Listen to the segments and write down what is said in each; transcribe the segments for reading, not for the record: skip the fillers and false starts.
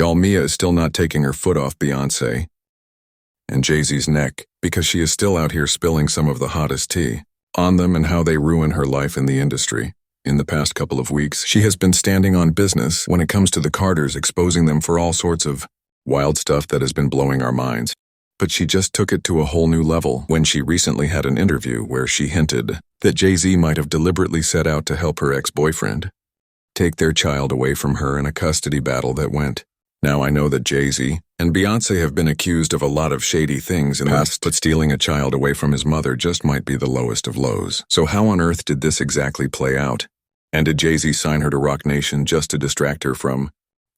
Y'all, Mia is still not taking her foot off Beyonce and Jay Z's neck because she is still out here spilling some of the hottest tea on them and how they ruin her life in the industry. In the past couple of weeks, she has been standing on business when it comes to the Carters, exposing them for all sorts of wild stuff that has been blowing our minds. But she just took it to a whole new level when she recently had an interview where she hinted that Jay Z might have deliberately set out to help her ex-boyfriend take their child away from her in a custody battle that went. Now, I know that Jay Z and Beyonce have been accused of a lot of shady things in the past, but stealing a child away from his mother just might be the lowest of lows. So how on earth did this exactly play out? And did Jay Z sign her to Roc Nation just to distract her from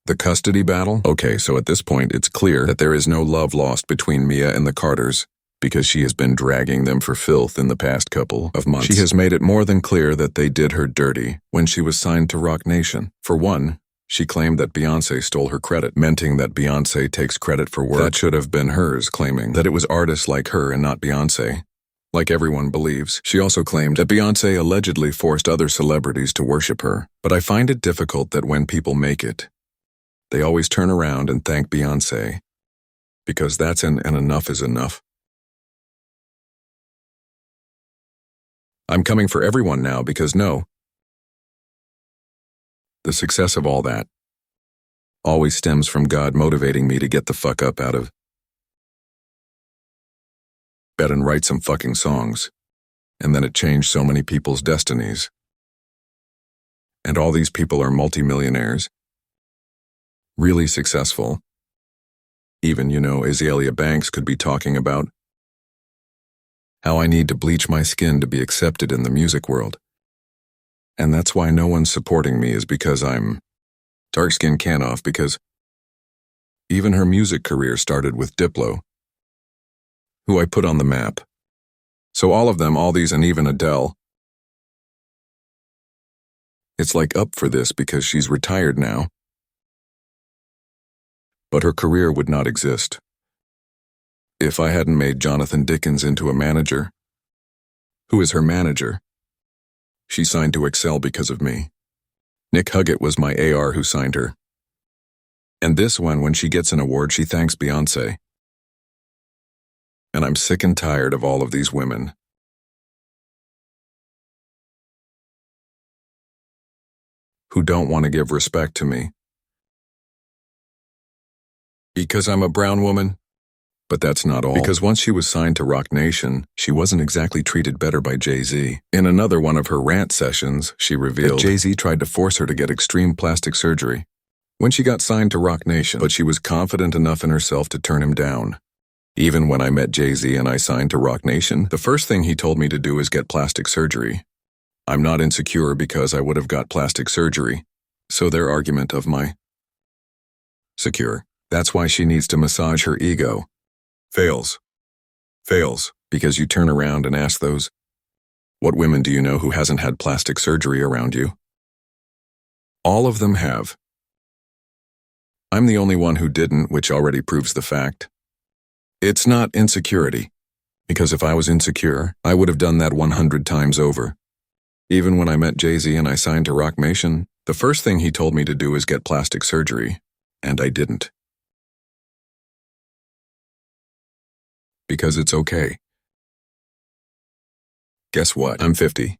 the custody battle? Okay, so at this point, it's clear that there is no love lost between Mia and the Carters because she has been dragging them for filth in the past couple of months. She has made it more than clear that they did her dirty when she was signed to Roc Nation. For one, she claimed that Beyonce stole her credit, menting that Beyonce takes credit for work that should have been hers, claiming that it was artists like her and not Beyonce, like everyone believes. She also claimed that Beyonce allegedly forced other celebrities to worship her. But I find it difficult that when people make it, they always turn around and thank Beyonce, because that's an enough is enough. I'm coming for everyone now because no, the success of all that always stems from God motivating me to get the fuck up out of bed and write some fucking songs. And then it changed so many people's destinies. And all these people are multimillionaires, really successful. Even, Azalea Banks could be talking about how I need to bleach my skin to be accepted in the music world. And that's why no one's supporting me, is because I'm dark-skinned Canoff, because even her music career started with Diplo, who I put on the map. So all of them, all these, and even Adele, it's like up for this because she's retired now. But her career would not exist if I hadn't made Jonathan Dickens into a manager. Who is her manager? She signed to Excel because of me. Nick Huggett was my AR who signed her. And this one, when she gets an award, she thanks Beyonce. And I'm sick and tired of all of these women who don't want to give respect to me because I'm a brown woman. But that's not all. Because once she was signed to Roc Nation, she wasn't exactly treated better by Jay Z. In another one of her rant sessions, she revealed that Jay Z tried to force her to get extreme plastic surgery when she got signed to Roc Nation, but she was confident enough in herself to turn him down. Even when I met Jay Z and I signed to Roc Nation, the first thing he told me to do is get plastic surgery. I'm not insecure because I would have got plastic surgery. So their argument of my secure, that's why she needs to massage her ego. Fails, because you turn around and ask those, what women do you know who hasn't had plastic surgery around you? All of them have. I'm the only one who didn't, which already proves the fact. It's not insecurity, because if I was insecure, I would have done that 100 times over. Even when I met Jay Z and I signed to Roc Nation, the first thing he told me to do is get plastic surgery, and I didn't. Because it's okay. Guess what? I'm 50.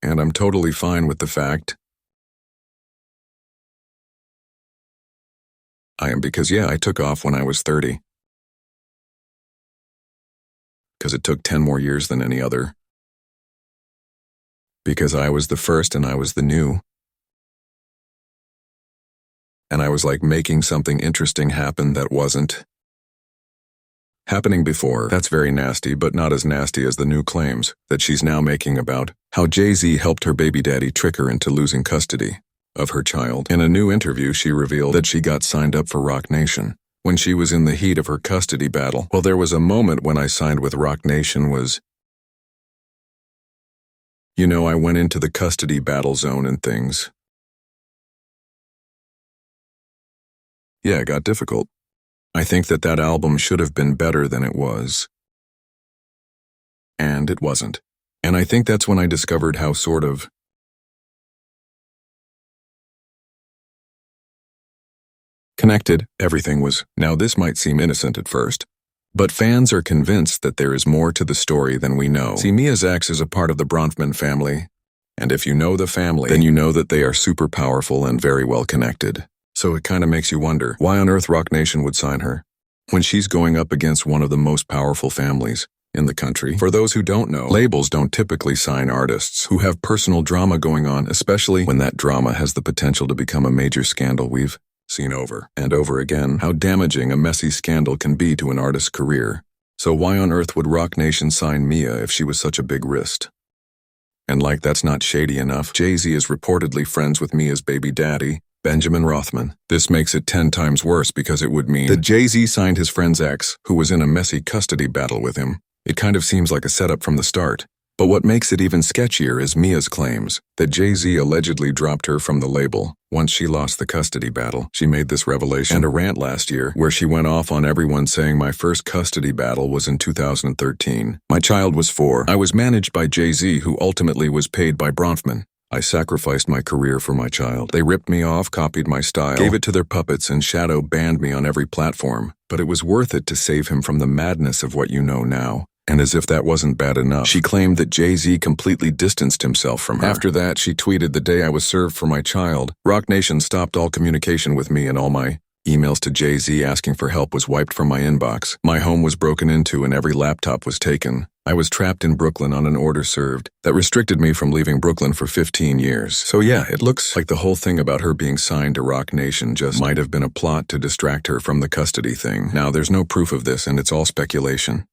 And I'm totally fine with the fact I am, because I took off when I was 30. Because it took 10 more years than any other. Because I was the first and I was the new. And I was like making something interesting happen that wasn't happening before. That's very nasty, but not as nasty as the new claims that she's now making about how Jay Z helped her baby daddy trick her into losing custody of her child. In a new interview, she revealed that she got signed up for Roc Nation when she was in the heat of her custody battle. Well, there was a moment when I signed with Roc Nation was, I went into the custody battle zone and things. Yeah, it got difficult. I think that album should have been better than it was. And it wasn't. And I think that's when I discovered how sort of connected, everything was. Now this might seem innocent at first, but fans are convinced that there is more to the story than we know. See, Mia's ex is a part of the Bronfman family, and if you know the family, then you know that they are super powerful and very well connected. So it kinda makes you wonder, why on earth Roc Nation would sign her when she's going up against one of the most powerful families in the country? For those who don't know, labels don't typically sign artists who have personal drama going on, especially when that drama has the potential to become a major scandal. We've seen over and over again how damaging a messy scandal can be to an artist's career. So why on earth would Roc Nation sign Mia if she was such a big risk? And like that's not shady enough, Jay Z is reportedly friends with Mia's baby daddy, Benjamin Rothman. This makes it 10 times worse because it would mean that Jay Z signed his friend's ex, who was in a messy custody battle with him. It kind of seems like a setup from the start. But what makes it even sketchier is Mia's claims that Jay Z allegedly dropped her from the label once she lost the custody battle. She made this revelation and a rant last year where she went off on everyone, saying, "My first custody battle was in 2013. My child was 4. I was managed by Jay Z, who ultimately was paid by Bronfman. I sacrificed my career for my child. They ripped me off, copied my style, gave it to their puppets, and shadow banned me on every platform. But it was worth it to save him from the madness of what you know now." And as if that wasn't bad enough, she claimed that Jay Z completely distanced himself from her. After that, she tweeted, "The day I was served for my child, Roc Nation stopped all communication with me, and all my emails to Jay Z asking for help was wiped from my inbox. My home was broken into and every laptop was taken. I was trapped in Brooklyn on an order served that restricted me from leaving Brooklyn for 15 years. So yeah, it looks like the whole thing about her being signed to Roc Nation just might have been a plot to distract her from the custody thing. Now, there's no proof of this and it's all speculation.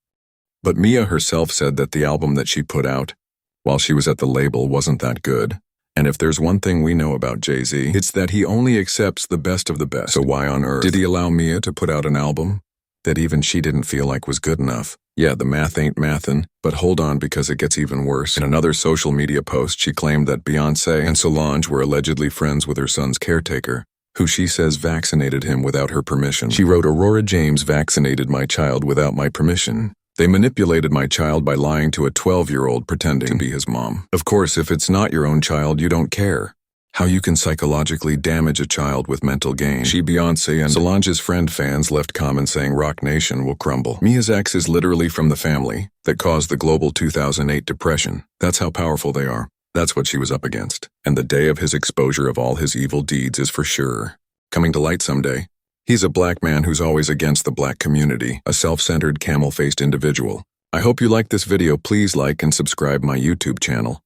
But Mia herself said that the album that she put out while she was at the label wasn't that good. And if there's one thing we know about Jay Z, it's that he only accepts the best of the best. So why on earth did he allow Mia to put out an album that even she didn't feel like was good enough? Yeah, the math ain't mathin', but hold on because it gets even worse. In another social media post, she claimed that Beyonce and Solange were allegedly friends with her son's caretaker, who she says vaccinated him without her permission. She wrote, "Aurora James vaccinated my child without my permission. They manipulated my child by lying to a 12-year-old pretending to be his mom." Of course, if it's not your own child, you don't care how you can psychologically damage a child with mental gain. She, Beyonce, and Solange's friend fans left comments saying Roc Nation will crumble. Mia's ex is literally from the family that caused the global 2008 depression. That's how powerful they are. That's what she was up against. And the day of his exposure of all his evil deeds is for sure coming to light someday. He's a black man who's always against the black community, a self-centered, camel-faced individual. I hope you liked this video. Please like and subscribe my YouTube channel.